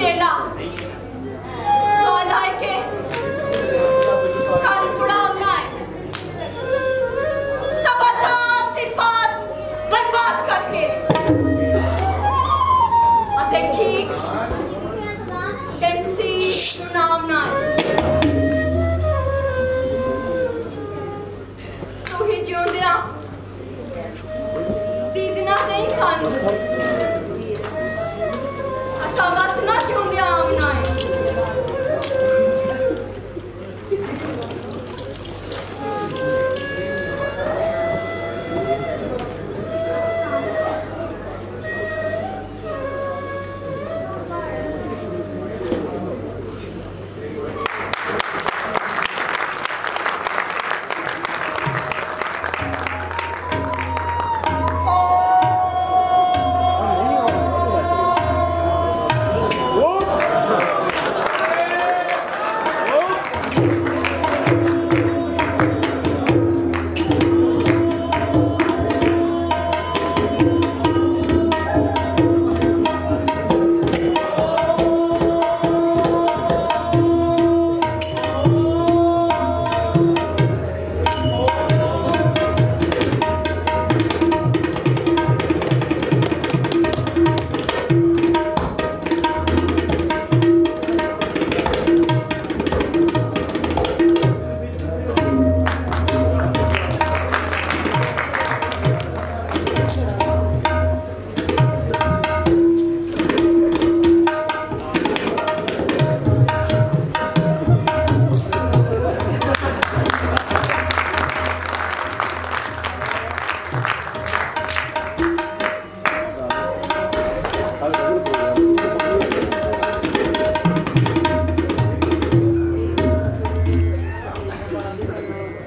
चेला सवाल है के कान बुढ़ावना है सबतान सिफात बर्बाद करके अते ठीक कैसी सुनावना है तू ही जिਉਂਦਿਆਂ दीदना नहीं सानू असा वत ना जिਉਂਦਿਆਂ आमना है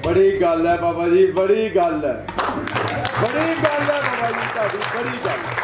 बड़ी गल है बाबा जी, बड़ी गल है, बड़ी गल है बाबा जी, ताड़ी बड़ी गल है।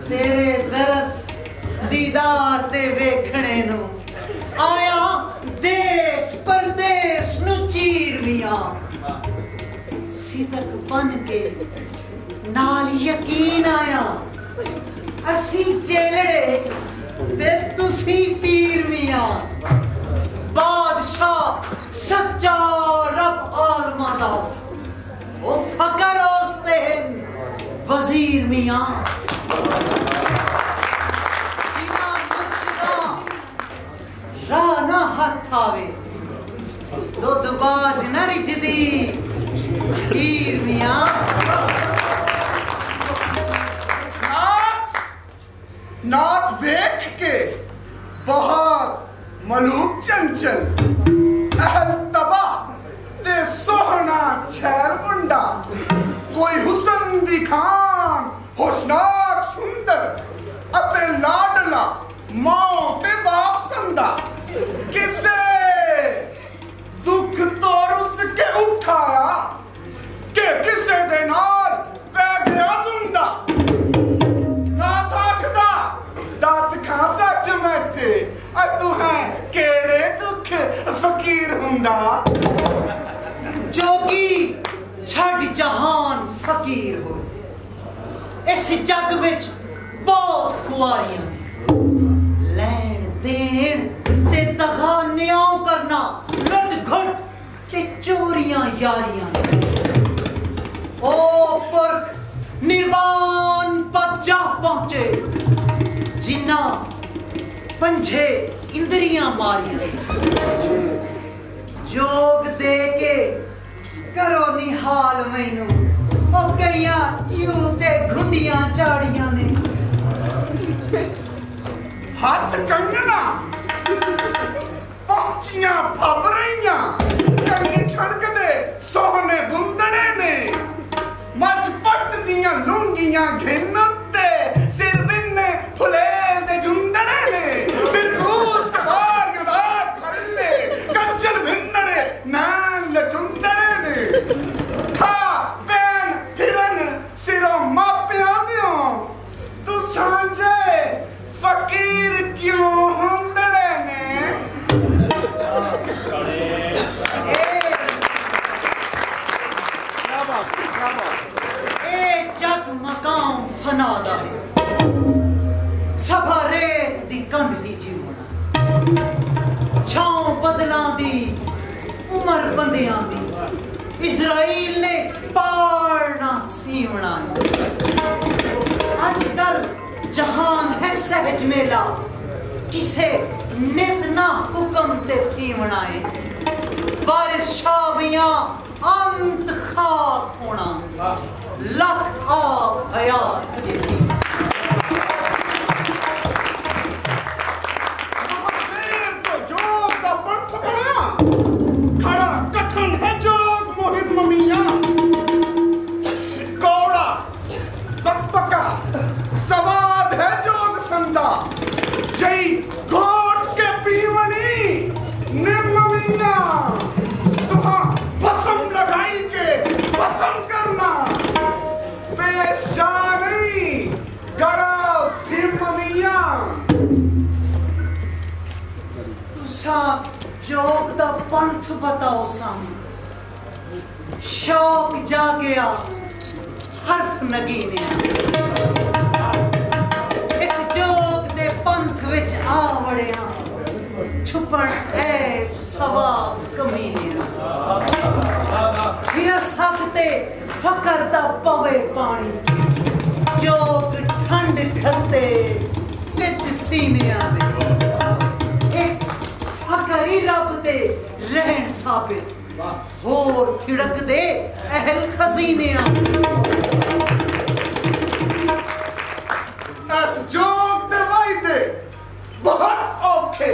तेरे दरस दीदार ते वेखणे नू आया देश परदेश नू चीर मियां सिदक बन के नाल यकीन आया असी चेलड़े ते तुसी पीर मियां बादशाह सच्चा रब आलमा दा ओ फकर ओस्ते वजीर मियां राना हाथ आवे दुध बाज न रिजदी हीर मियां नाथ वेख के बहुत मलूक चंचल अहल तबाह ते सोहना छैल मुंडा कोई हुसन दिखान होशनाक सुंदर अते लाडला मां ते बाप संदा किसे दुख तो रुस के उठाया के किसे दे नाल पै गया तुंदा ना थाकदा दस खा सच मैथे अ तू है केड़े दुख फकीर हुंदा जोगी छड़ जहान फकीर हो इस जग विच बहुत खुआरियां लैन देन ते दगानियां करना लुट घुट ते चोरियां यारियां ओ पुरख निर्वाण पद जा पहुंचे पंजे इंद्रियां मारियां जोग दे के करो निहाल मैनू ओ कईयां जूते घुंडियां चाड़ियां ने हाथ कंगना पहुंचियां फबरियां कंनी छड़क दे सोहने बुंदड़े ने मच पट दियां लुंगियां घिनते सिर बिन्ने फुलेल दे जुंदड़े ने सिर कूच बार युदा छल्ले कच्चल भिन्नड़े नान लचुंदड़े ने खा बैन फिरन सिरों मापियां दियों तू सांझे फकीर क्यों हुंदड़े ने जग मकाम फनादा है सभा रेत दी कंध दी जीवना छांव बदलां दी उमर बंदियां दी इज़राइल ने पालना सीवना अजकल जहान है सहज मेला किसे नित ना हुक्म ते थीवना है वारिस शाबियां अंत खाक होना लख आप हयात तो जोग दा पंथ बना खड़ा कठन है जोग मोहित ममिया कौड़ा पकपका सवाद है जोग संदा जई घोट के पीवनी निर्ममिया तुहा भस्म लगाई के भस्म करना पेश जा नहीं गरा धीममिया तुसा जोग दा पंथ बताओ सामी शौक जागया हर्फ नगीने इस जोग दे पंथ विच आ वड़िया छुपन ऐब सवाब कमीने फिर सकते फकर दा पवे पानी जोग ठंड खते विच सीनिया दे एक फकरी रब दे रहन साबित होर थिड़क दे अहल खजीनिया एस जोग दे वायदे बहुत औखे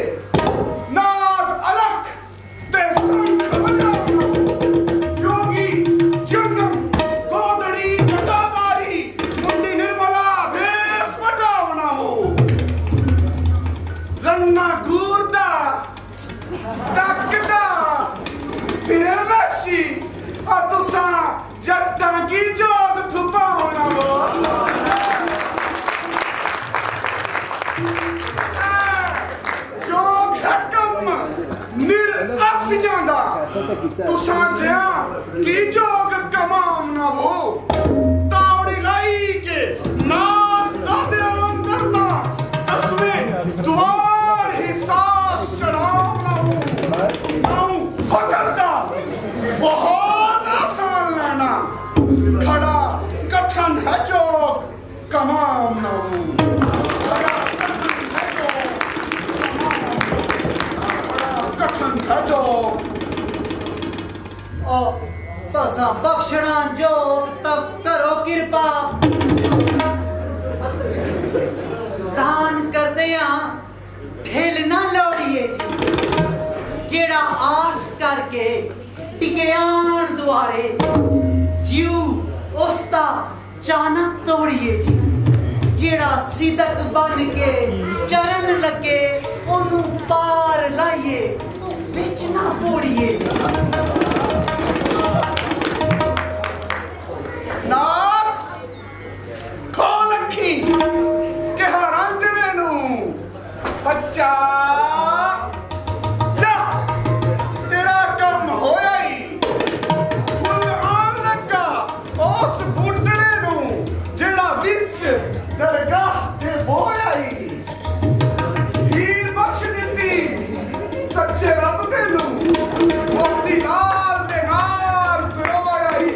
नाग अलग ते संख बजावना जोगी जन्म गोदड़ी जटाधारी मुंडी निर्मला भेस पटावना हो रन्ना गूरदा तकदा फिरे बख्शी और तुसा जट्टा की जोग थुपावना हो जोग हकम निरअसियां दा तुसा जिया की जोग कमाम ना वो तावड़ी लाई के नाक दादे अंदर ना तस्में द्वार ही सास चढ़ाम ना वो नाऊ फकर दा बहुत आसान लेना खड़ा कठन है जोग कमाम ना वो तुसा बख्शना जोग तब करो कृपा दान कर दिया ढेल ना लोड़िए जेड़ा आस करके टिकयान दुआरे जीव उसदा चाना तोड़िए जी जेड़ा सिदक बन के चरण लगे ओनू पार लाइए बिच ना पोड़िए नाथ खोल अखी के हरांजने नू बच्चा जा तेरा कम होया ही फुल आन लगा उस बूटड़े नू जेड़ा विच दरगाह ते बोया ही हीर बख्श दिती सच्चे रब दे नू मोती नाल दे नाल पिरोया ही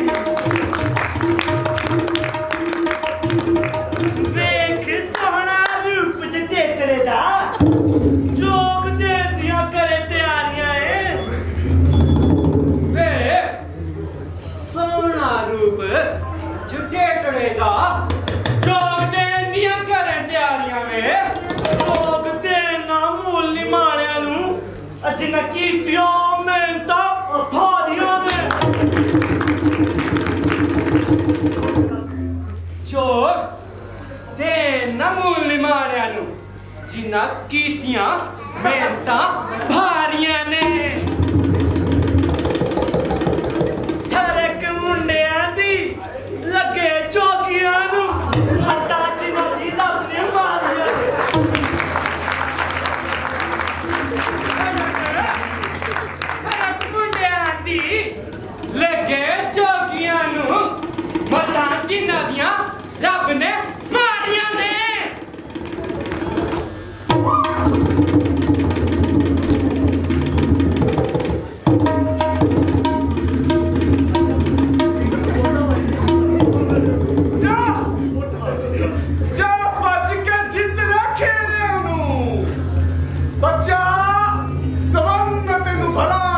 देख सोहना रूप च टेटड़े दा झुटेटड़े दा जोग देन दियां करें तैयारियां में जोग देना मूल निमाणियां नू जिन्ना कीतियां मेहनता भारियां ने जोग देना मूल निमाणियां नू जिन्ना कीतियां मेहनता भारियां ने लगे जोगियां नू अट्टा जिन्ना दी रब ने मारिया लगे जोगियां नू मता जिन्ना दियां रब ने मारिया ने बच्चा सवर्ण तेनू भला